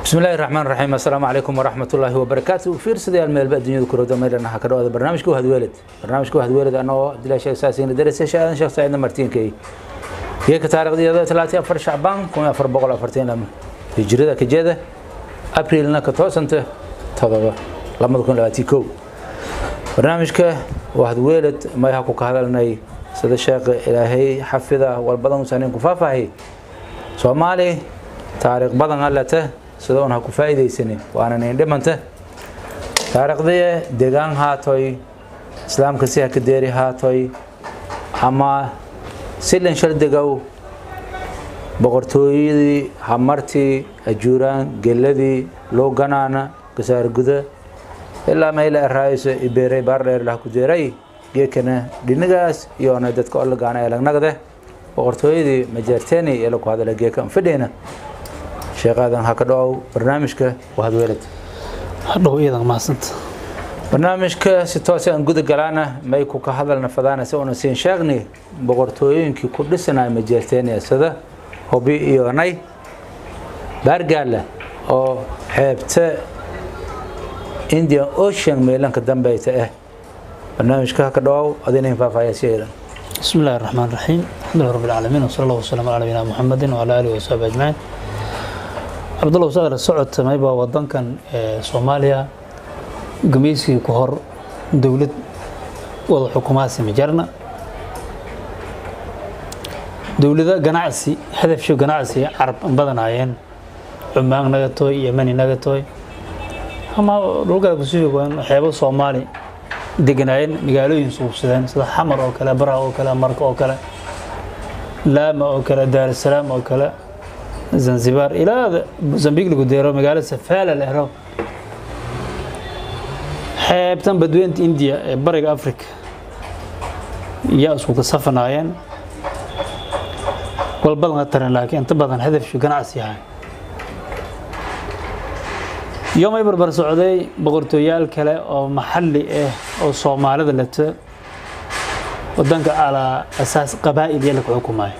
بسم الله الرحمن الرحيم. السلام عليكم ورحمة الله وبركاته. في رسالة الميل الدنيا ذكروا دمير لنا هكذا هذا برنامجكم هذا ولد أنا دليل شيء أساسي ندرس شيء شخص عندنا مرتين كي هي كتاريخ دي هذا 3 أفر شعبان كم أفر بقول أفرتين لما هجرة كجدة أبريل لنا كتوس أنت تضرب لما تكون لاتيكو برنامجك وهذا ولد ما يحكوا كهذا لنا سيد الشيخ إلهي حفظه والبدن سنين كفافة هي سومالي تاريخ بدن علته sidoo aan ku faa'iideysanay waana dhimanta taariikhdii deegaan haatoy islaamka si ka deeri haatoy ama silan shal degaw boqortooyadii hamartii ajuuraan geladii loo ganaana gasaar guda ilaa meel raayis ibeeray baardheer la ku deeray geekana dhinacaas iyo ana dadka oo la gaanay lagnagade boqortooyadii majarteeni ee la ku hadalay geekan fadhina شيخ هذا هكذا برنامجك وهذا ولد هذا إذا ما صنت برنامجك ستوسع أن جود جلانا ما يكون كهذا النفذان سوون سين شغني بقرطوين كي كل سنة مجلتين يا سدا هبي يوناي برجع أو حبت إنديا أوشن ميلان قدام بيته برنامجك هكذا أدينا فايا سيرا بسم الله الرحمن الرحيم الحمد لله رب العالمين وصلى الله وسلم على نبينا محمد وعلى آله وصحبه أجمعين عبد الله وسائر السعود ما يبغى وطن كان صوماليا قميصي كهر دولة وضع حكومات سمجرنا دولة جناعسي هدف شو جناعسي عرب بدن عين عمان نجتوي يمني نجتوي أما رجع كسيف وين حيبو صومالي دجناين مقالو ينصوب سدان سدا حمر أو كلا برا أو كلا مرك أو كلا لام أو كلا دار السلام أو كلا زنزبار إلى موزمبيق اللي قديروا مقالة سفالة الإهرام حيبتن بدوينة إنديا برق أفريقيا يأسوا كصفنا عين والبلغة ترى لكن أنت بدن هدف شو قناعسي هاي يوم يبربر سعودي بغرتويال كلا أو محلي أو صومالي ذلته ودنك على أساس قبائل يلك حكومة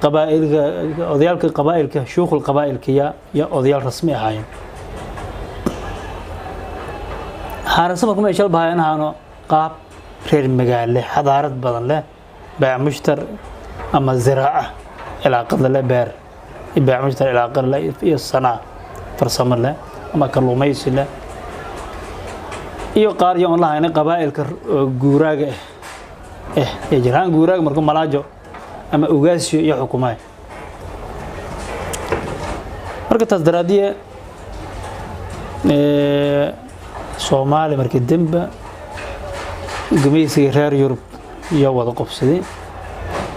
قبائل أضيال القبائل كشيوخ القبائل كيا يا أضيال رسمي هاي هارسمكم إيش البهاين هانو قاب غير مجال حضارة بدن له بيع مشتر أما الزراعة العقد له بير بيع مشتر العقد له في الصناعة فرسم له أما كلوميس له iyo qaar yoon lahayn qabaa'ilka guuraaga jiraan guuraaga markuu malaajo ama ugaasyo iyo xukuumay marka taas daraadiye Soomaali markii dambe gumeysiga reer Yurub iyo wada qofsaday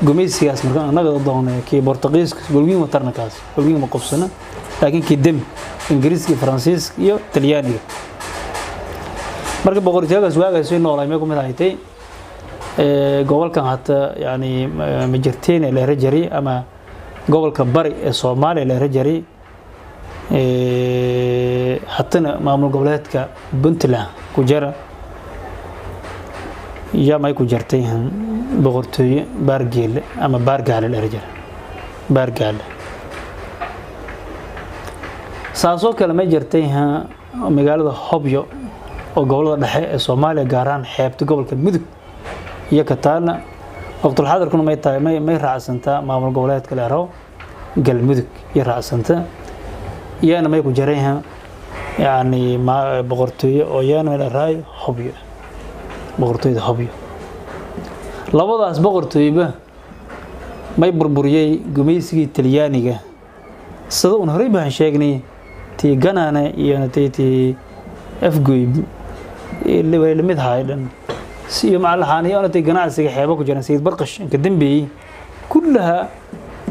gumeysigaas marka anaga doonay kii Boortaqiiska golgiin watarnakaas golgiin ma qofsana laakiin kii dambe Ingiriiska Faransiiska iyo Talyaaniga marka boqortooyadaas waagaas ay noolay ma ku mid ahayd gobolkan hata yani majirteen la rajari ama gobolka bari ee Soomaaliya la rajari hatana maamul goboleedka Puntland ku jira may ku jirtay boqortooyo Baargeel ama Baargaal la rajari Baargaal saaso kale ma jirtay magaalada Hobyo oo gobolada dhexe ee Soomaaliya gaaraan xeebta gobolka Mudug iyo ka taana waqtul xadirkuna may tahay may raacsanta maamul goboleedka la raaw galmudug iyo raacsanta iyana may ku jarayhan yani ma boqortooyo oo iyana la raay Hobyo boqortooyada Hobyo labadaas boqortooyba may burburiyay gumeysigii Talyaaniga sida uu horay baan sheegnay tii ganaana iyo tii afgoy اللي مد هايدن سيوم على حاني أنا تيجنا سيج حيبك وجنا سيد برقش كدم بي كلها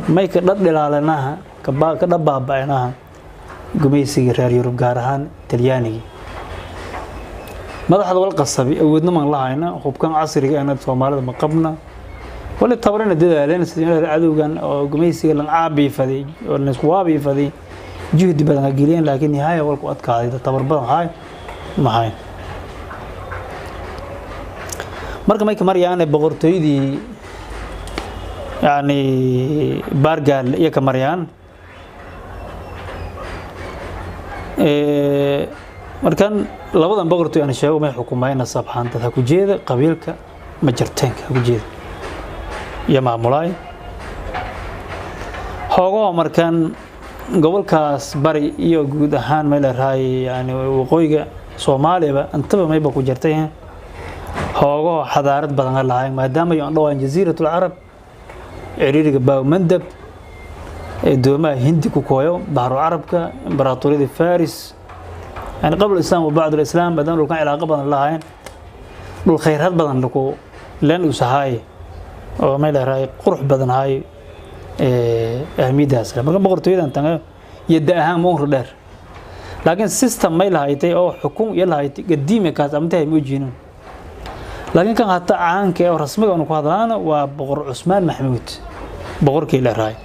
ما يكرر دلالناها كذا بابيناها قمي سيج رير يوروب جارهان تلياني ما هذا والقصة ودنا من الله هنا خب كان عصري أنا تومارد مقبنا ولا تبرنا ده لين سيدنا عدو كان قمي سيج لان عابي فدي ولا نسوابي فدي جهد بدنا قليل لكن نهاية والقوات كذا تبر بدنا هاي ما هاي marka may ka mariyaan boqortooyadii yani Baargaal iyo ka mariyaan markan labadan boqortooy aan sheego ma xukumayna sabxaan dad ku jeeda qabiilka ma jirteenka ku jeeda ya maamulay hoogo markan gobolkaas bari iyo guud ahaan meel raay yani waqooyiga Soomaaliya intaba mayba ku jirtay hoogo xadaarad badan lahayn maadaama ay dhawaan jasiiratul arab ciriiriga baaw mandab doomaha hindi ku kooyo bahru arabka imbaraatoriyada faris يعني قبل الإسلام وبعد الإسلام بدنا لو كان علاقة بدنا لهاين لو خيرات بدنا لكو لين وسهاي أو ما له راي قرح بدنا هاي أهمية هذا ما كان بقول تريد أن تنقل يدعها مهر دار لكن سيستم ما له هاي أو حكومة يلا هاي قديمة كانت أمتها موجينون لكن كان حتى عنك أو رسمي أو نقادنا وبقر عثمان محمود بقر كيلا راي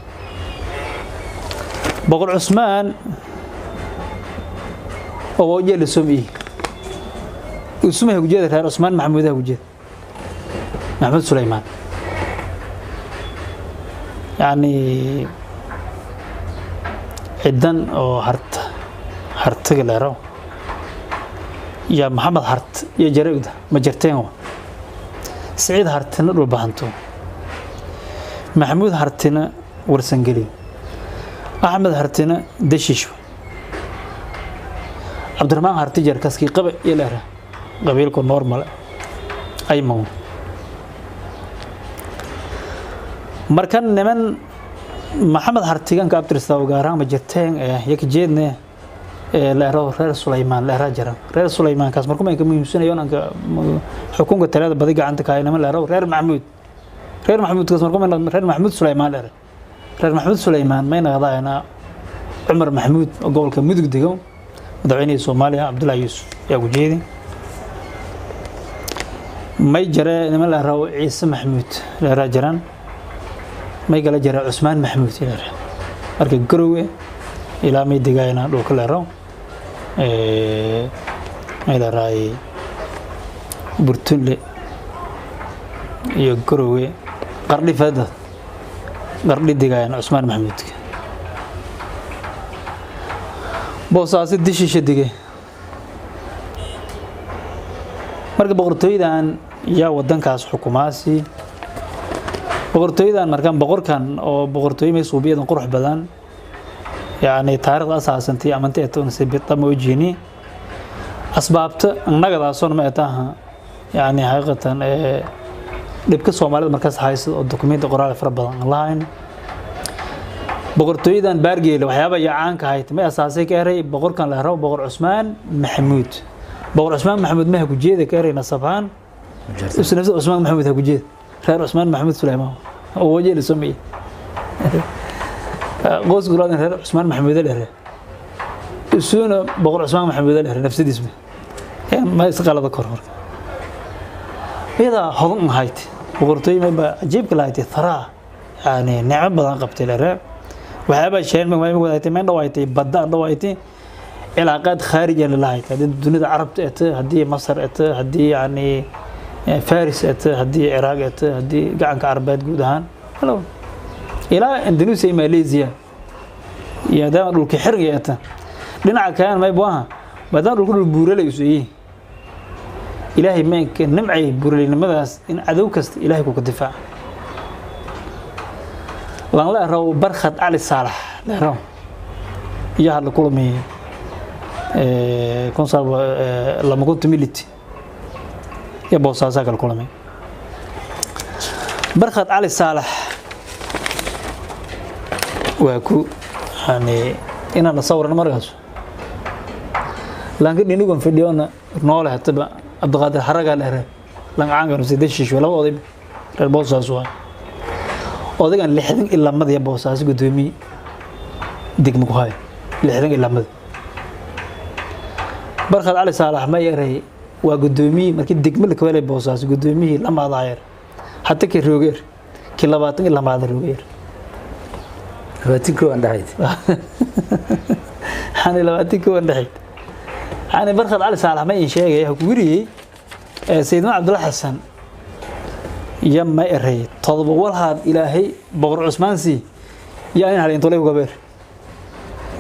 بقر عثمان oo jeel sumii usumay hujada reer Usmaan Maxamuud hujada Maxamed Suleymaan yani ciidan oo hartiga leero ya Maxamed Hart iyo jareegda ma jirteen Saciid Hartina dhul baahanto Maxamuud Hartina warsan gali Ahmed Hartina dashish عبد الرحمن هرتجر كسكي قبل يلره قبيلكم نورمال أي مو مركان نمن محمد هرتجان كابتر استوى جاران مجتين يك جيدنا لهرو رئيس سليمان لهرا جرا رئيس سليمان كاس مركم يمكن يمسون يوم أنك حكومة الثلاثة بديك عندك هاي نمن لهرو رئيس محمود كاس مركم رئيس محمود سليمان لهرا رئيس محمود سليمان ما ينغضى أنا عمر محمود وقول كمدق دقوم مدعيني سوماليا عبد الله يوسف يا وجيدي ما يجرى نما له رو عيسى محمود له راجران ما يقال جرى عثمان محمود له أرك قروة إلى ما يدقينا لو كله رو إلى راي برتولي يقروة قرني فدا قرني دقينا عثمان محمود بوساس دشي شدقه marka boqortooydan yaa wadankaas xukumaasi boqortooydan markan boqorkan oo boqortooy may suubiyadan qurux badan yaani taariikhda asaasantii amantay toonse bitamo jini asbaabta annagadaasoo ma taha yaani haqiiqatan dibka Soomaalida markaas haysto oo dokumenti qoraal fara badan lahayn boqortooydan baargeele waxyaaba yaan ka hayt ma asaasay ka eray boqorkan la raaw boqor Usmaan Maxamuud boqor Usmaan Maxamuud ma ku jeeday ka eray nasabaan isna Usmaan Maxamuud ku jeed reer Usmaan Maxamuud Suleymaan oo wajeel sumay qoys guraan reer Usmaan Maxamuud la eray isuna boqor Usmaan Maxamuud la eray nafsidiis ma isqalada kor marka iyada hodan hayt boqortooy ma ajeeb ka lahayd tharaa yani nicmo badan qabtay la raaw وهذا الشيء ما يقول هاي تمين روايتي بدأ روايتي علاقات خارجية لله هذه الدنيا العرب هذه مصر هذه يعني فارس هذه العراق هذه قاعد كعربات جودهان هلو إلى إندونيسيا ماليزيا يا ده لو كحرية لنا كان ما يبغاها بدل كل البورلة يسويه إلهي منك نمعي بورلة ماذا إن عدوكست إلهي كوك الدفاع لان لا رو برخد علي صالح لا رو يا هذا كله مي كون صار لما كنت ميلتي يا بوس هذا كله مي برخد علي صالح وكو يعني إن أنا صور المركز لكن نيجون فيديونا نوله تبع عبد القادر حرقة له لان عنقنا سيدش شو لا وضيب البوس هذا odagan 60 ilaa mad ya boosaas gudoomiye degmo ku hay 60 ilaa mad barxad ali saalax ma yaray waa gudoomiye markii degmo la kawalay boosaas gudoomiye lama daayir hatta ki roogeer ki 20 ilaa maad roogeer 20 ko andhayd hani 20 ko andhayd hani barxad ali saalax ma in sheegay ku wiriyay sayidna Abdullah Xasan يما إرهي تضرب والهاد إلهي بقر عثمان سي يا إن على إنتولي وقبر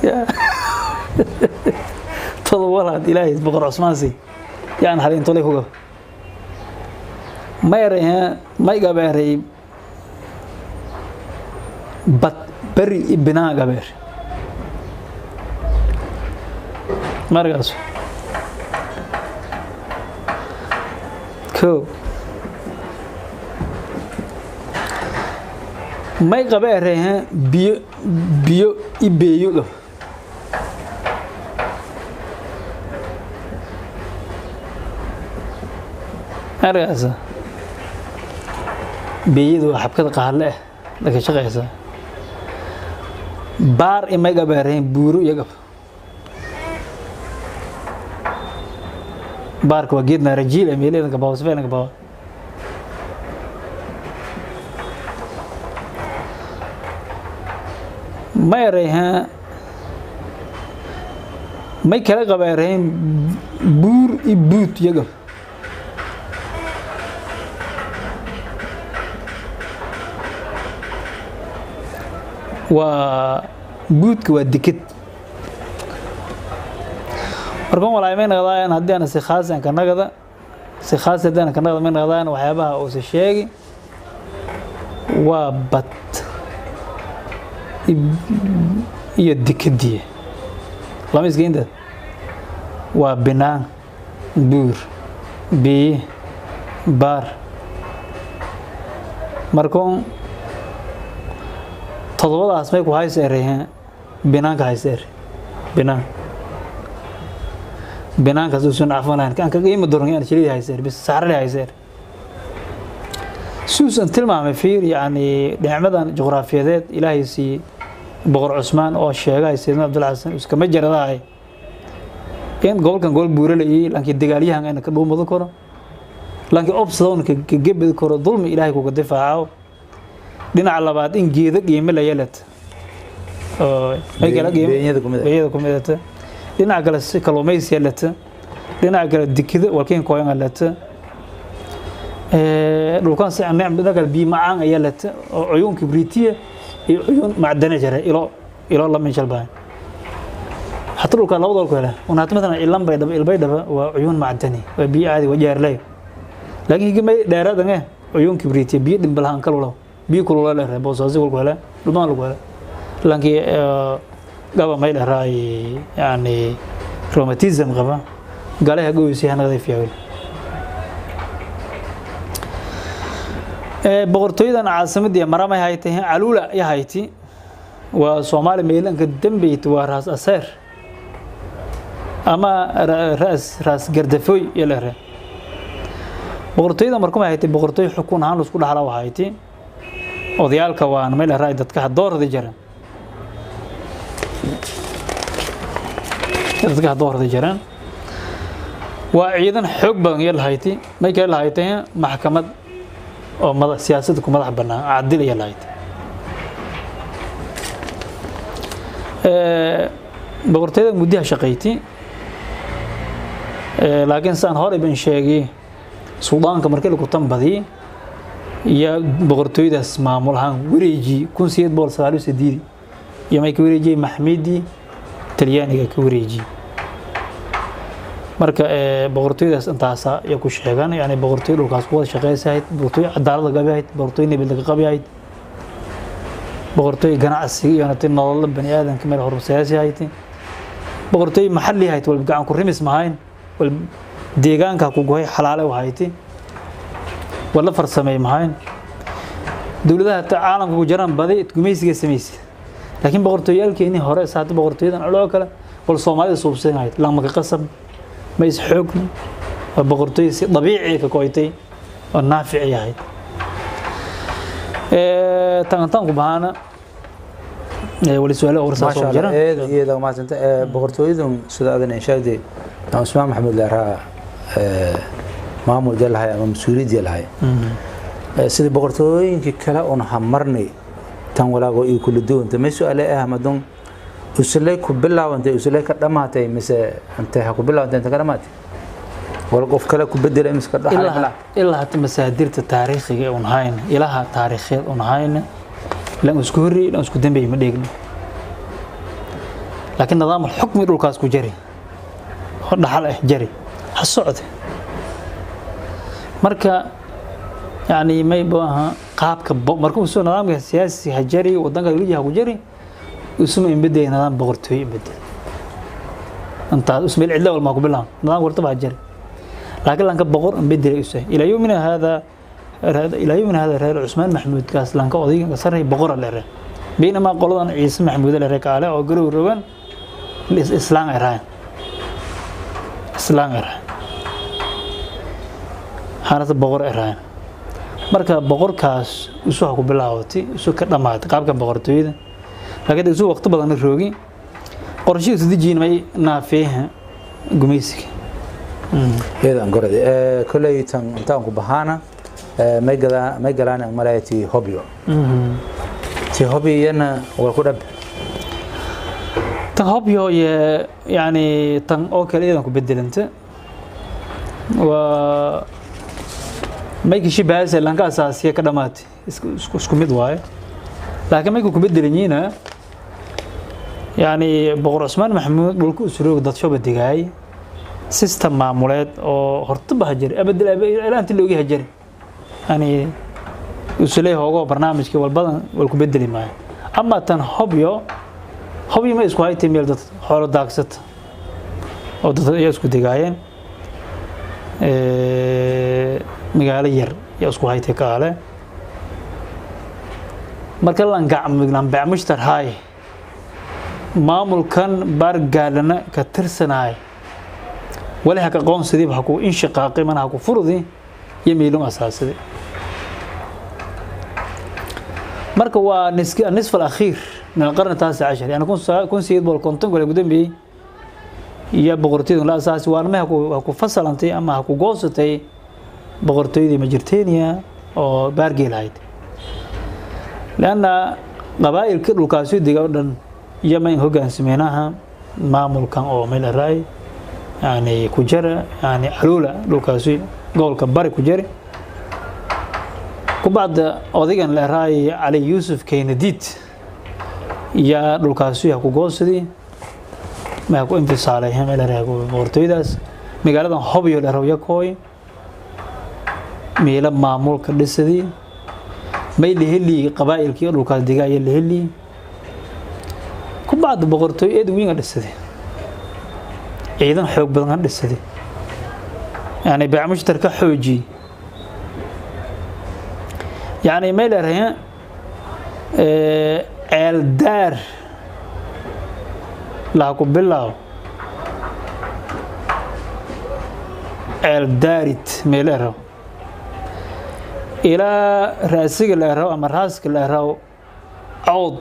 يا todobalaad ilaahay boqor Cusmaan si yaan halin tolay hugo ma yareen ma gabeeray bad bari ibnaa gabeer markaas ko may gabeereen biyo ibeeyo markaas biyadu xabkada qaale ah laga shaqeysa baar imay gabeereen buuro iyaga baarka waa geedna rajiil ee meelaha ka baawsfeen ka baaw may kala gabeereen buur i buut iyaga waa buudka waa dikid markaan walaay ma naqdaan haddii aan si khaas ah ka naqda si khaas ah ka naqda ma naqdaan waxyaabaha oo si sheegi waa bad iyo dikidii lama isgeynta waa binaan buur biyo baar markaan todobadaas may ku hayseereen binaanka hayseer binaankaas uu soo afanayn kan ka qiimo doran aan shilid hayseer bis saarle hayseer suusan tilmaamay fiir yani dhinacadan juqraafiyadeed ilaahay si boqor Cusmaan oo sheegay Sayid Abdul Xasan iska ma jaradaay in gobolkan gobol buuralay laakiin dagaalyahan ay ka dhuumado karo laakiin option ka gebed karo dulmi ilaahay ku difaaco dhinaca labaad in geedo qiimo la yeelata oo ay kala qiimo kumidata dhinaca kale si kalluumaysi yeelata dhinaca kale dikida walkeen kooyan yeelata dhulkan si aan dhinaca biyo macaan yeelata oo uyun kibritiye iyo uyun macdana jara ilo la min jalbaan hatta dhulka labadoo kale una hadmada ilan baydaba waa uyun macdani waa biyo caadi wajeer leh laakiin higmay dheeraadana uyun kibritiye biyo dhimbalahan kaloo biyo kulula leh boosaaso wala dhumaan lagu wala laakiin gaba may dharay yani rheumatism qaba galaha gooysi hanada fiican boqortooyada caasimadda maramay haytay calula ay hayti waa Soomaali meelanka dambeeyay waa raas aseer ama raas gardafoy yelare boqortooyada markuu haytay boqortooy xukun ahaan isku dhaxla waa hayti odayaalka waan meel raay dadka doorada jiran waa ciidan xoog badan yeelahayti may kale lahayti maxkamad oo siyaasadda ku madax banaan cadil yeelahayti boqortooyada muddaha shaqeeytay laakiin saan hore baan sheegay suudaanka markii lagu tanbadiyay يا بقرتويداس معمولها وريجي كون سيد بول سالو سديد يا ما يكوريجي محمدي تلياني كوريجي marka boqortooyadaas intaasa ay ku sheegan yani boqortooyadu kaas wada shaqeysay boqortooy cadaalad gabayd boqortooy nabad laga qabayd boqortooy ganacsi iyo natin nolol bani aadan kamid horseeyay haytay boqortooy maxalli haytay wal gacan ku rimis mahayn wal deegaanka ku gooy xalaale u haytay wala farsamay mahayn dawladaha caalamka ku jiraan badi gumaysiga sameysay laakiin boqortooyalkeeni hore saati boqortooyadan culaw kale wal Soomaalida suubsanayd lama ka qasab ما يسحقني وبقرتي طبيعي كقويتي والنافع ياهي تانتان كبهانا ولسؤال أورسا ما شاء الله إيه ده ما أنت بقرتويدهم سدادنا شادي اسمه محمد لها مامور ديال هاي مسؤولي ديال هاي سيدي بقرتوين كلا ونحمرني تان ولا قوي كل دون أنت ما سؤال إيه مدون وسليك بالله وأنت وسليك دماتي مثل أنت حكوا بالله وأنت كلاماتي والقف كلا كبدل أمس كذا إلا حتى مسادير التاريخية ونهاين إلها تاريخية ونهاين لأن أذكري لأن أذكر دم بيمديني لكن نظام الحكم يقول كاس كجري dhaxal ah jari ha socde marka yani may baaha qaabka markuu soo nidaamka siyaasi hajari wadanka waliyaha ku jari isma inbadey nidaam boqortooy inbadey anta isma cidla wal ma ku bilaan nidaam warta baa jari laakiin lanka boqor inbadey isay ila yawmina hada reer Usmaan Maxamuud kaas lanka odayga saray boqor leeyahay بينما قلنا عيسى محمود الركالة أو قالوا روان الإسلام إيران إسلام إيران هذا بقر إيران مركب بقر كاس يسوع قبلاوتي يسوع كلامات قاب كم بقر تويد لكن يسوع وقت بدنا نروقي قرشي سدي جين ما نافيه قميسك هذا أنقرض كل يتم تام كبهانا ما يقلنا ملايتي هوبيو هوبي أنا وكذا تهوبيو يعني تن أوكل إذا كبدل أنت و ما يكشي بس لانك أساسية كلامات اسكو مدواي لكن ما يكون كبدل نينا يعني بقر عثمان محمود بقولكوا سلوك ضد شو بديجاي سيستم معمولات أو هرتبها هجري أبدل الآن تلوجي هجري يعني وسليه هو برنامج كي والبدن والكبدلي معه أما تن هوبيو ما يسقى هاي تيميل ده حوله داكست أو ده يسقى دجاجين مقالير يسقى هاي تكاله مركلان قام بعمشتر هاي معمول كان برجالنا كترسنا هاي ولا هك قوم سديب حكوا انشقاقي من حكوا فرضي يميلون أساسي marka waa nisf al-akhir min al-qarn al-19 yani kun sayid bol konton wala gudan bi ya boqortooyada la asaasi waa ma ku fasalantay ama ku goosatay boqortooyada Majirteeniya oo baargeelayd laana qabaa'ilka dhulkaasi diga dhan yaman hoggaansimenaha maamulkan oo meel raay yani ku jira yani alula dhulkaasi gobolka bari ku jira كبعد أوديجان لراي علي يوسف كينديت يا دولكاسو ياكو غوسدي ما ياكو انفصال هي ميل راكو بورتويداس ميغالدا هوبيو لراو ياكوي ميل مامول كدسدي ميل هلي قبائل كي دولكاس ديغا يلي كبعد بورتوي اد وين دسدي ciidan xoog badan dhisay يعني بعمشترك حوجي يعني ما لرهن الدار لا قبله الدارت ميلره إلى راسك لهرو أما راسك لهرو عود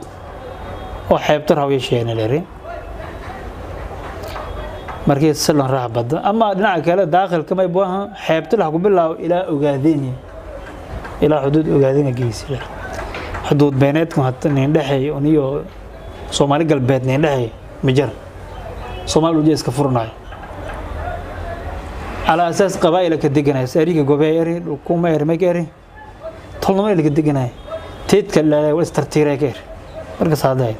وحيبتره ويشين لري مركز سلون راح بده أما دنا كلا داخل كما يبوها حيبتره قبله إلى أجاذيني إلى حدود أوغادين جيسي حدود بيناتكم حتى نندحي ونيو صومالي قلبات نندحي مجر صومال وجيس كفرناي على أساس قبائل كدقناي سأريك قبائري وكوما يرميكيري طولنا ما يلي كدقناي تيتكلا واسترتيريكير مركز هذا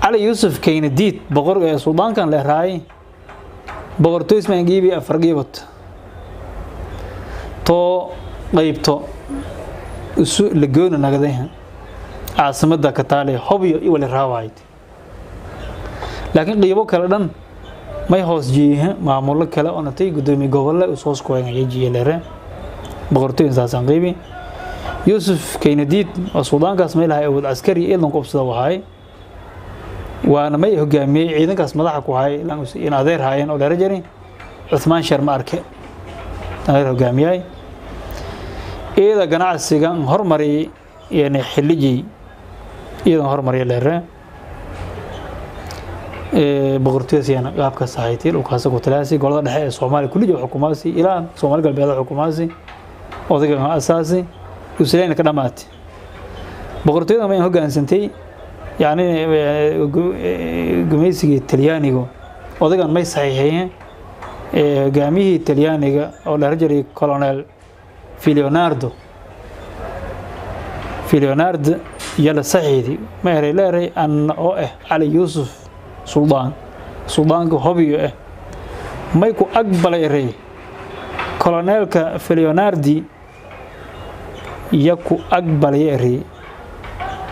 على يوسف كين ديت بقر السودان كان له راي بقر تويس ما يجيبي أفرقيبت تو قيبتو isu lagoona nagadayn caasimada ka taale hobiyo iyo wala raawayd laakiin qiibo kala dhan may hoos jiihe maamulo kale oo natay gudoomiye gobolle u soo skoynay jiilere boqortooyin saasan qiibi Yusuf Kennedy oo Suudaankaas meelaha awood askari ee lanku qabsada wahay waana may hogaamiyay ciidankaas madaxa ku hay in adeer haayeen oo dheer jari Uthman Sharma arke adeer hogaamiyay إذا جناح السجن هرمري يعني حلجي إذا هرمري لره بقرطيس يعني قاب كسايتي وكاسة قتلاسي قلنا نحيي الصومالي كل جو حكوماسي إلى الصومالي قلب هذا حكوماسي وذاك أساسي يسلين كلامات بقرطيس ما يهوج عن سنتي يعني جميسي التلياني جو وذاك ما يصحيحين جاميه التلياني أو الرجل كولونيل فيليوناردو يلا سعيدي ما يري لاري أن علي يوسف suldaanka hobyo may ku aqbalay rey koloneelka Felionardi iyo ku aqbalay rey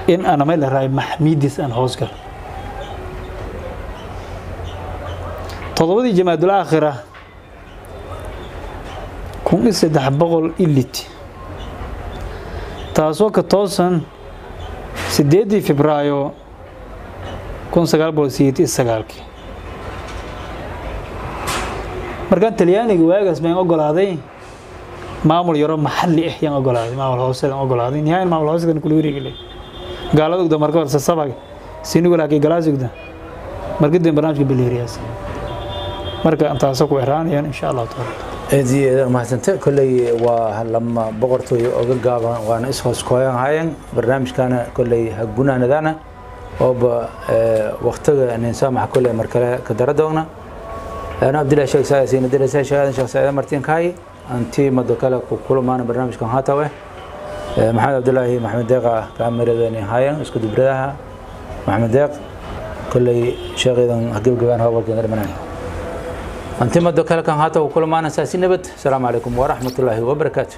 in ana may la raay maxmiidis aan hoos gal todobadii jamaadul aakhira kun saddex boqol ilit taasoo ka toosan 8 Febraayo 1989 markaan Talyaaniga waagaas baan ogolaaday maamul yaro maxalli ah yaan ogolaaday maamul hoose aan ogolaaday nihayeen maamul hoose kan kula wareegay gaaladu da markaa sabag sinigu laakiin galaasugda markii barnaamijka Baleeriyaas marka antaas ku iraanayaan insha Allah taala هذه ما سنت كل ولما بقرتوا أوجابا وأنا إسحاق كويان هاين برنامج كان كل هجونا ندانا وب وقت الإنسان مع كل مركلة كدردونا أنا عبد الله شيخ سعيد ندير شيخ سعيد مرتين كاي أنتي مدكلا كل ما أنا برنامج كان هاتوه محمد عبد الله محمد دقة كامير ذني هاين اسكت بردها محمد دق كل شيء إذا هجيب جوان هو كنا مناني أنتم الدكتور كان هاتوا وكل ما أنا ساسين نبت السلام عليكم ورحمة الله وبركاته.